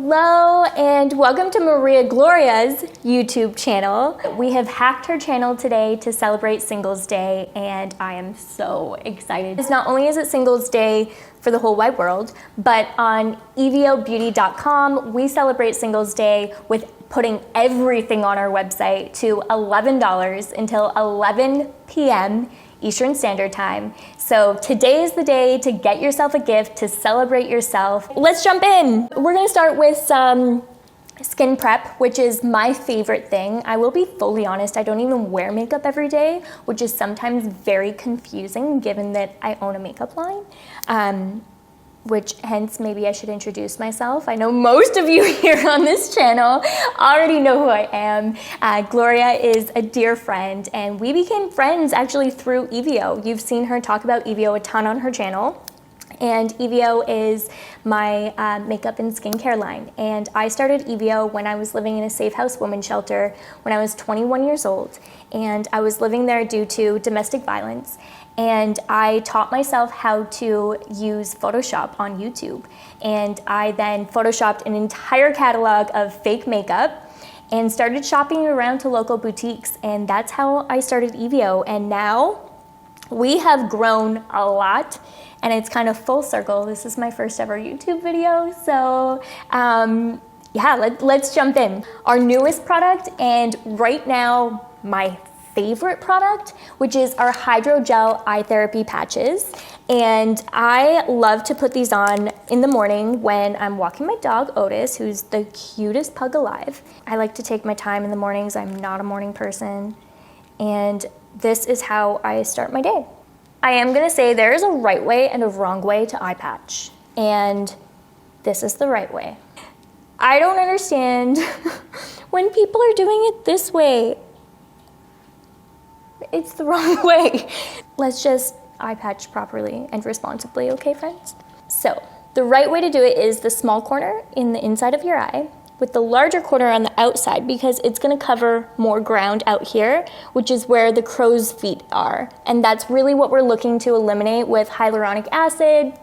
Hello and welcome to MariaaGloriaa's YouTube channel. We have hacked her channel today to celebrate Singles Day and I am so excited. Not only is it Singles Day for the whole wide world, but on EVIOBeauty.com we celebrate Singles Day with putting everything on our website to $11 until 11 p.m. Eastern Standard Time. So today is the day to get yourself a gift to celebrate yourself. Let's jump in. We're gonna start with some skin prep, which is my favorite thing. I will be fully honest, I don't even wear makeup every day, which is sometimes very confusing given that I own a makeup line. Which hence maybe I should introduce myself. I know most of you here on this channel already know who I am. Gloria is a dear friend and we became friends actually through EVIO. You've seen her talk about EVIO a ton on her channel. And EVIO is my makeup and skincare line. And I started EVIO when I was living in a safe house women's shelter when I was 21 years old. And I was living there due to domestic violence. And I taught myself how to use Photoshop on YouTube. And I then Photoshopped an entire catalog of fake makeup and started shopping around to local boutiques. And that's how I started EVIO. And now we have grown a lot and it's kind of full circle. This is my first ever YouTube video. So yeah, let's jump in. Our newest product, and right now my favorite product, which is our hydrogel eye therapy patches. And I love to put these on in the morning when I'm walking my dog Otis, who's the cutest pug alive. I like to take my time in the mornings. I'm not a morning person. And this is how I start my day. I am gonna say there is a right way and a wrong way to eye patch. And this is the right way. I don't understand when people are doing it this way. It's the wrong way. Let's just eye patch properly and responsibly, okay friends? So the right way to do it is the small corner in the inside of your eye with the larger corner on the outside because it's gonna cover more ground out here, which is where the crow's feet are. And that's really what we're looking to eliminate with hyaluronic acid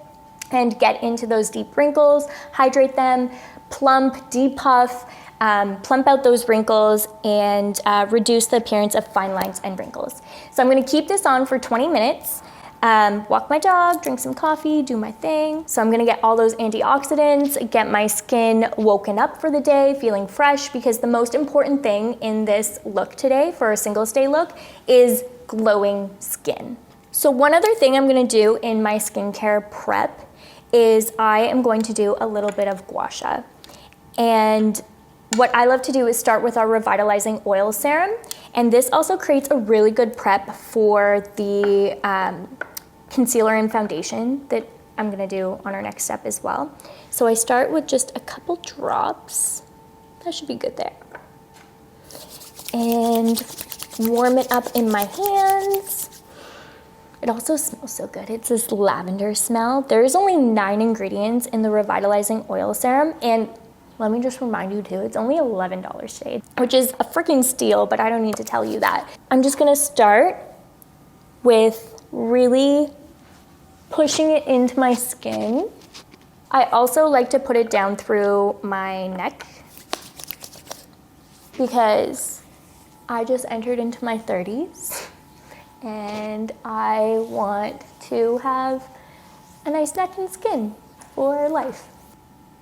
and get into those deep wrinkles, hydrate them, plump, depuff, plump out those wrinkles and reduce the appearance of fine lines and wrinkles. So I'm gonna keep this on for 20 minutes, walk my dog, drink some coffee, do my thing. So I'm gonna get all those antioxidants, get my skin woken up for the day, feeling fresh, because the most important thing in this look today for a Singles Day look is glowing skin. So one other thing I'm gonna do in my skincare prep is I am going to do a little bit of gua sha. And what I love to do is start with our revitalizing oil serum, and this also creates a really good prep for the concealer and foundation that I'm gonna do on our next step as well. So I start with just a couple drops. That should be good there. And warm it up in my hands. It also smells so good. It's this lavender smell. There's only 9 ingredients in the revitalizing oil serum, and let me just remind you too, it's only $11 today, which is a freaking steal, but I don't need to tell you that. I'm just gonna start with really pushing it into my skin. I also like to put it down through my neck because I just entered into my 30s and I want to have a nice neck and skin for life.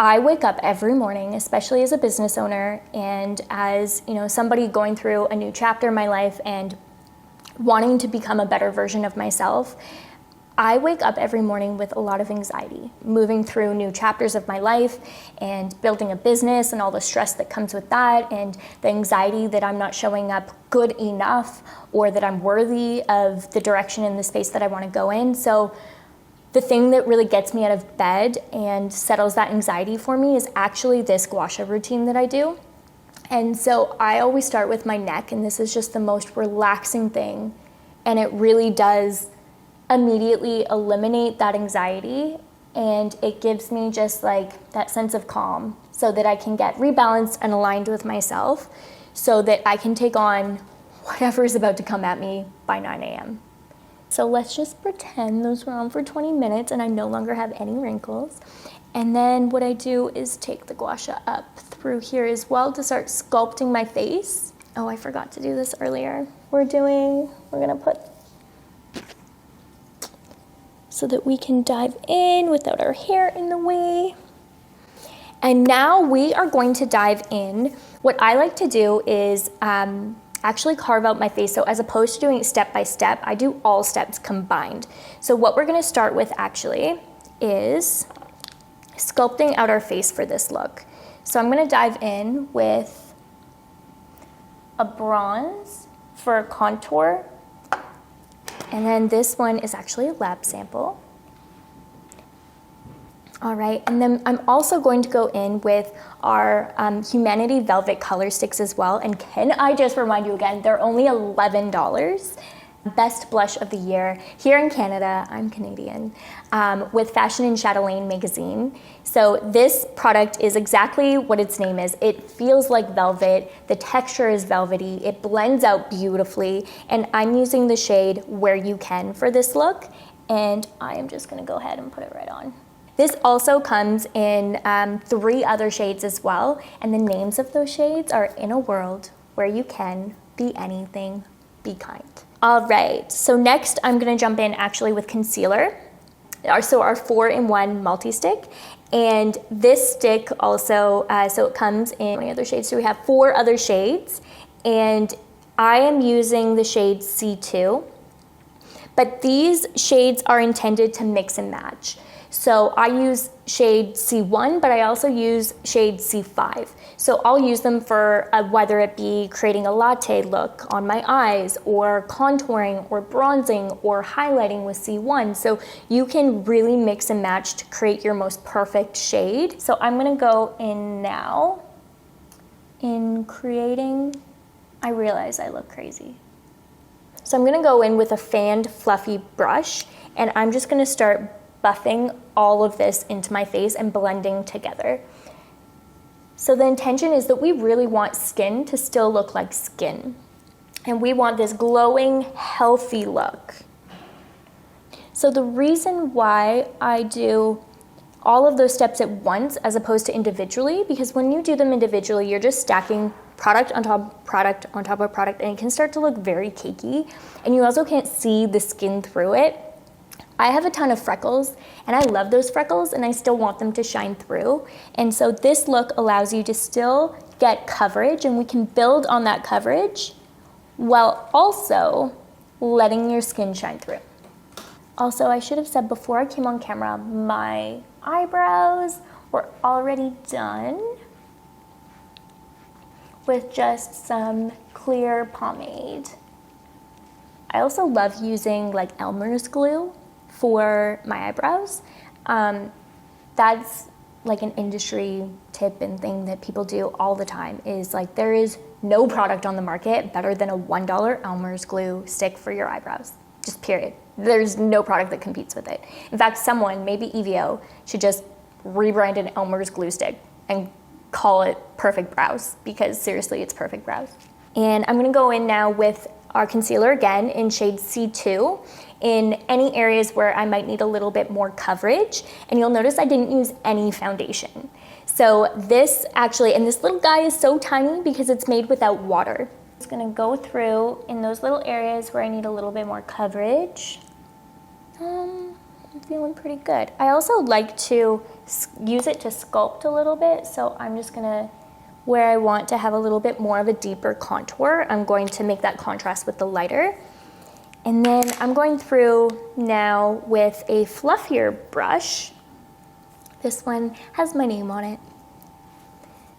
I wake up every morning, especially as a business owner and as somebody going through a new chapter in my life and wanting to become a better version of myself. I wake up every morning with a lot of anxiety, moving through new chapters of my life and building a business and all the stress that comes with that and the anxiety that I'm not showing up good enough or that I'm worthy of the direction in the space that I want to go in. So the thing that really gets me out of bed and settles that anxiety for me is actually this gua sha routine that I do. And so I always start with my neck, and this is just the most relaxing thing. And it really does immediately eliminate that anxiety, and it gives me just like that sense of calm so that I can get rebalanced and aligned with myself so that I can take on whatever is about to come at me by 9 a.m. So let's just pretend those were on for 20 minutes and I no longer have any wrinkles. And then what I do is take the gua sha up through here as well to start sculpting my face. Oh, I forgot to do this earlier. We're gonna put so that we can dive in without our hair in the way. And now we are going to dive in. What I like to do is actually carve out my face. So as opposed to doing it step by step, I do all steps combined. So what we're gonna start with actually is sculpting out our face for this look. So I'm gonna dive in with a bronze for a contour. And then this one is actually a lab sample. All right, and then I'm also going to go in with our Humanity Velvet Color Sticks as well. And can I just remind you again, they're only $11. Best blush of the year here in Canada, I'm Canadian, with Fashion and Chatelaine magazine. So this product is exactly what its name is. It feels like velvet, the texture is velvety, it blends out beautifully, and I'm using the shade Where You Can for this look, and I am just gonna go ahead and put it right on. This also comes in 3 other shades as well, and the names of those shades are In a World Where You Can, Be Anything, Be Kind. All right, so next I'm gonna jump in actually with concealer. So our 4-in-1 multi-stick. And this stick also, so it comes in, how many other shades do we have? 4 other shades. And I am using the shade C2. But these shades are intended to mix and match. So I use shade C1, but I also use shade C5. So I'll use them for whether it be creating a latte look on my eyes, or contouring, or bronzing, or highlighting with C1. So you can really mix and match to create your most perfect shade. So I'm gonna go in now in creating, I realize I look crazy. So I'm gonna go in with a fanned fluffy brush, and I'm just gonna start buffing all of this into my face and blending together. So the intention is that we really want skin to still look like skin. And we want this glowing, healthy look. So the reason why I do all of those steps at once as opposed to individually, because when you do them individually, you're just stacking product on top of product on top of product, and it can start to look very cakey, and you also can't see the skin through it. I have a ton of freckles, and I love those freckles, and I still want them to shine through. And so this look allows you to still get coverage, and we can build on that coverage while also letting your skin shine through. Also, I should have said before I came on camera, my eyebrows were already done with just some clear pomade. I also love using like Elmer's glue for my eyebrows. That's like an industry tip and thing that people do all the time, is like there is no product on the market better than a $1 Elmer's glue stick for your eyebrows, just period. There's no product that competes with it. In fact, someone, maybe EVIO, should just rebrand an Elmer's glue stick and call it Perfect Brows, because seriously, it's perfect brows. And I'm gonna go in now with our concealer again in shade C2 in any areas where I might need a little bit more coverage. And you'll notice I didn't use any foundation. So this actually, and this little guy is so tiny because it's made without water. I'm just gonna go through in those little areas where I need a little bit more coverage. I'm feeling pretty good. I also like to use it to sculpt a little bit. So I'm just gonna, where I want to have a little bit more of a deeper contour, I'm going to make that contrast with the lighter. And then I'm going through now with a fluffier brush. This one has my name on it.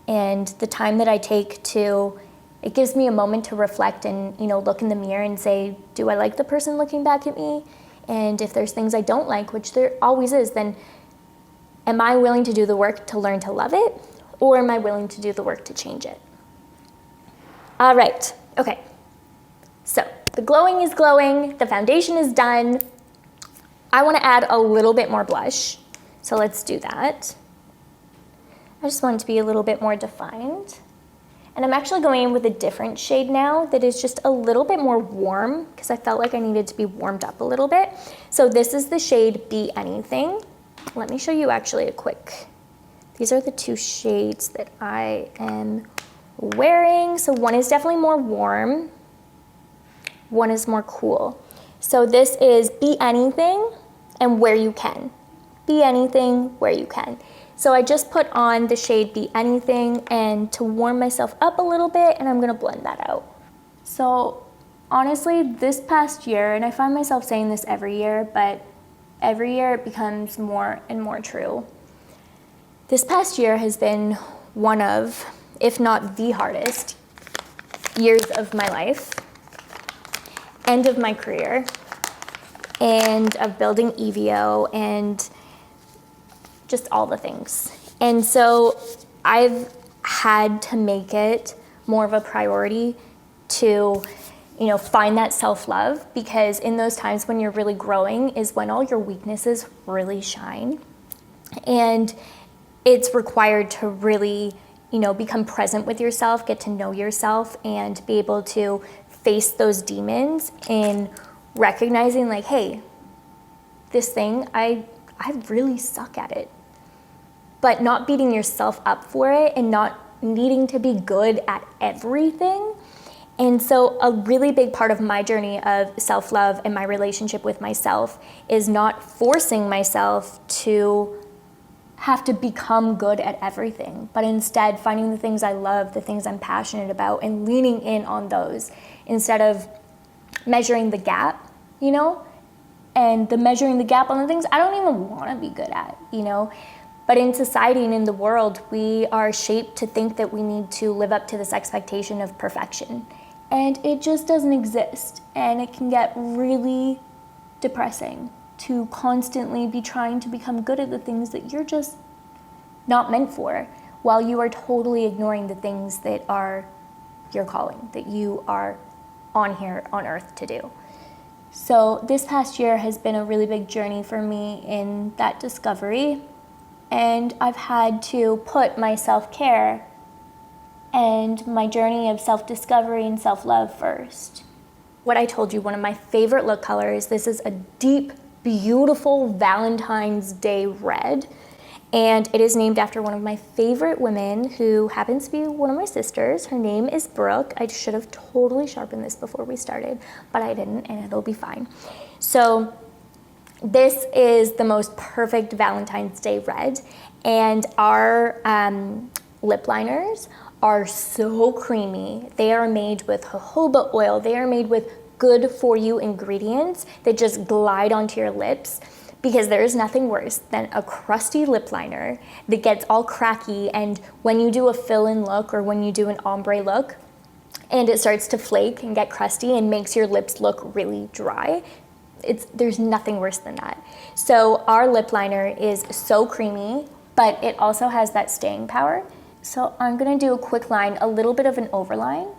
And the time that I take to, it gives me a moment to reflect and, you know, look in the mirror and say, do I like the person looking back at me? And if there's things I don't like, which there always is, then am I willing to do the work to learn to love it? Or am I willing to do the work to change it? All right, okay. So the glowing is glowing, the foundation is done. I wanna add a little bit more blush. So let's do that. I just want it to be a little bit more defined. And I'm actually going in with a different shade now that is just a little bit more warm, because I felt like I needed to be warmed up a little bit. So this is the shade Be Anything. let me show you actually a quick, these are the two shades that I am wearing. So one is definitely more warm, one is more cool. So this is Be Anything and Where You Can. Be Anything, Where You Can. So I just put on the shade Be Anything and to warm myself up a little bit, and I'm gonna blend that out. So honestly, this past year, and I find myself saying this every year, but every year it becomes more and more true. This past year has been one of, if not the hardest, years of my life, end of my career, and of building EVIO and just all the things. And so I've had to make it more of a priority to, you know, find that self-love, because in those times when you're really growing is when all your weaknesses really shine. And it's required to really, you know, become present with yourself, get to know yourself, and be able to face those demons in recognizing like, hey, this thing, I really suck at it. But not beating yourself up for it and not needing to be good at everything. And so a really big part of my journey of self-love and my relationship with myself is not forcing myself to have to become good at everything, but instead finding the things I love, the things I'm passionate about, and leaning in on those instead of measuring the gap, you know? And the measuring the gap on the things I don't even want to be good at, you know? But in society and in the world, we are shaped to think that we need to live up to this expectation of perfection. And it just doesn't exist. And it can get really depressing to constantly be trying to become good at the things that you're just not meant for, while you are totally ignoring the things that are your calling, that you are on here on earth to do. So this past year has been a really big journey for me in that discovery. And I've had to put my self-care and my journey of self-discovery and self-love first. What I told you, one of my favorite look colors, this is a deep, beautiful Valentine's Day red. And it is named after one of my favorite women who happens to be one of my sisters. Her name is Brooke. I should have totally sharpened this before we started, but I didn't, and it'll be fine. So this is the most perfect Valentine's Day red, and our lip liners are so creamy. They are made with jojoba oil. They are made with good for you ingredients that just glide onto your lips, because there is nothing worse than a crusty lip liner that gets all cracky, and when you do a fill-in look or when you do an ombre look and it starts to flake and get crusty and makes your lips look really dry, there's nothing worse than that. So our lip liner is so creamy, but it also has that staying power. So I'm gonna do a quick line, a little bit of an overline.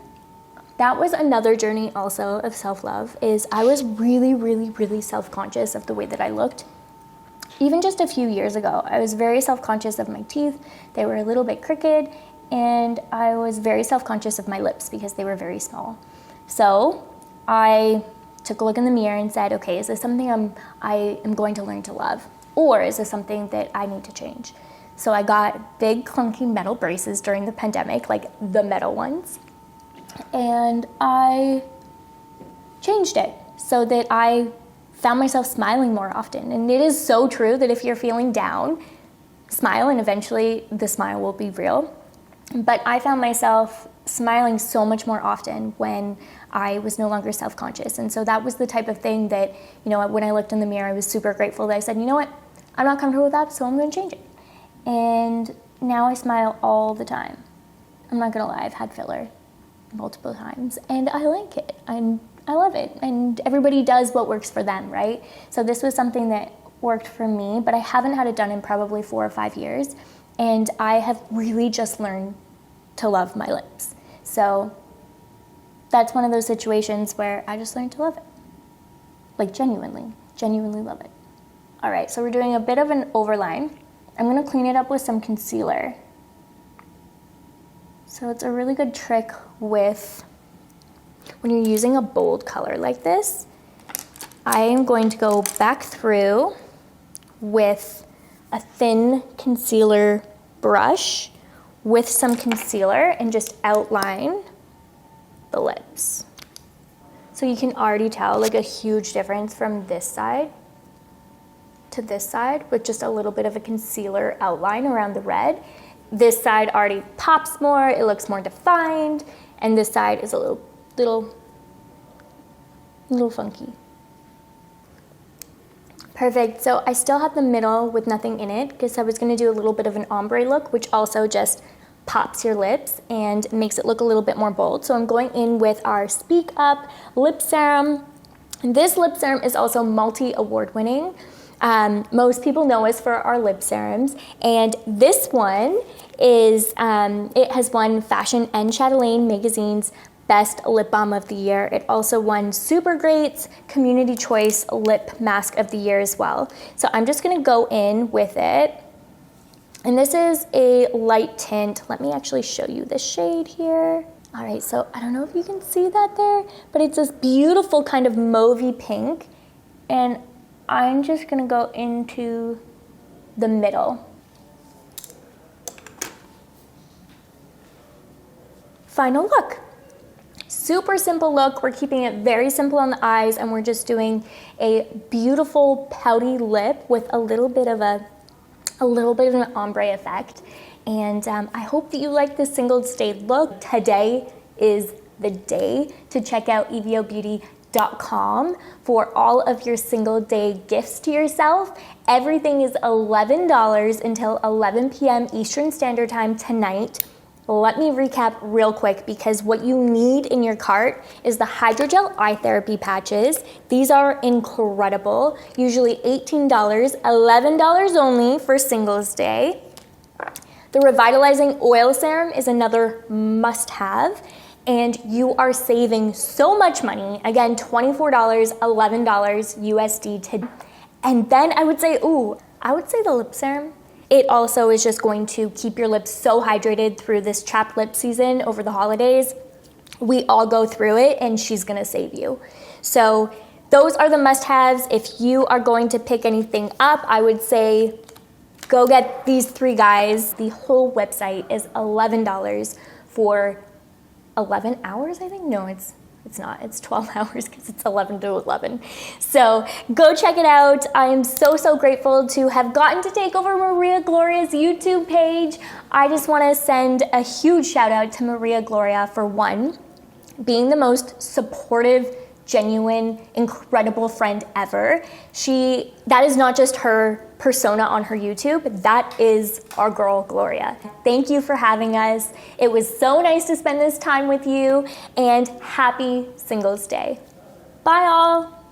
That was another journey also of self-love, is I was really, really, really self-conscious of the way that I looked. Even just a few years ago, I was very self-conscious of my teeth. They were a little bit crooked, and I was very self-conscious of my lips because they were very small. So I took a look in the mirror and said, okay, is this something I am going to learn to love? Or is this something that I need to change? So I got big clunky metal braces during the pandemic, like the metal ones. And I changed it so that I found myself smiling more often. And it is so true that if you're feeling down, smile, and eventually the smile will be real. But I found myself smiling so much more often when I was no longer self-conscious. And so that was the type of thing that, you know, when I looked in the mirror, I was super grateful that I said, you know what, I'm not comfortable with that, so I'm going to change it. And now I smile all the time. I'm not going to lie, I've had filler multiple times, and I like it. I love it. And everybody does what works for them, right? So this was something that worked for me, but I haven't had it done in probably 4 or 5 years. And I have really just learned to love my lips. So that's one of those situations where I just learned to love it. Like genuinely love it. All right, so we're doing a bit of an overline. I'm gonna clean it up with some concealer. So it's a really good trick with when you're using a bold color like this. I am going to go back through with a thin concealer brush with some concealer and just outline the lips. So you can already tell like a huge difference from this side to this side with just a little bit of a concealer outline around the red. This side already pops more, it looks more defined, and this side is a little funky. Perfect, so I still have the middle with nothing in it because I was gonna do a little bit of an ombre look, which also just pops your lips and makes it look a little bit more bold. So I'm going in with our Speak Up lip serum. This lip serum is also multi-award winning. Most people know us for our lip serums, and this one is, it has won Fashion and Chatelaine magazine's Best Lip Balm of the Year. It also won Super Great's Community Choice Lip Mask of the Year as well. So I'm just gonna go in with it. And this is a light tint. Let me actually show you the shade here. All right, so I don't know if you can see that there, but it's this beautiful kind of mauvey pink. And I'm just gonna go into the middle. Final look. Super simple look. We're keeping it very simple on the eyes, and we're just doing a beautiful pouty lip with a little bit of an ombre effect. And I hope that you like this Singles Day look. Today is the day to check out EVIOBeauty.com for all of your single day gifts to yourself. Everything is $11 until 11 p.m. Eastern Standard Time tonight. Let me recap real quick, because what you need in your cart is the Hydrogel Eye Therapy patches. These are incredible, usually $18, $11 only for Singles Day. The Revitalizing Oil Serum is another must-have, and you are saving so much money. Again, $24, $11 USD today. And then I would say the lip serum. It also is just going to keep your lips so hydrated through this chapped lip season over the holidays. We all go through it, and she's gonna save you. So those are the must-haves. If you are going to pick anything up, I would say go get these three guys. The whole website is $11 for 11 hours, I think? No, it's not. It's 12 hours because it's 11 to 11. So go check it out. I am so, so grateful to have gotten to take over MariaaGloriaa's YouTube page. I just want to send a huge shout out to MariaaGloriaa for one, being the most supportive, genuine, incredible friend ever. That is not just her persona on her YouTube, that is our girl Gloria. Thank you for having us. It was so nice to spend this time with you, and happy Singles Day. Bye all.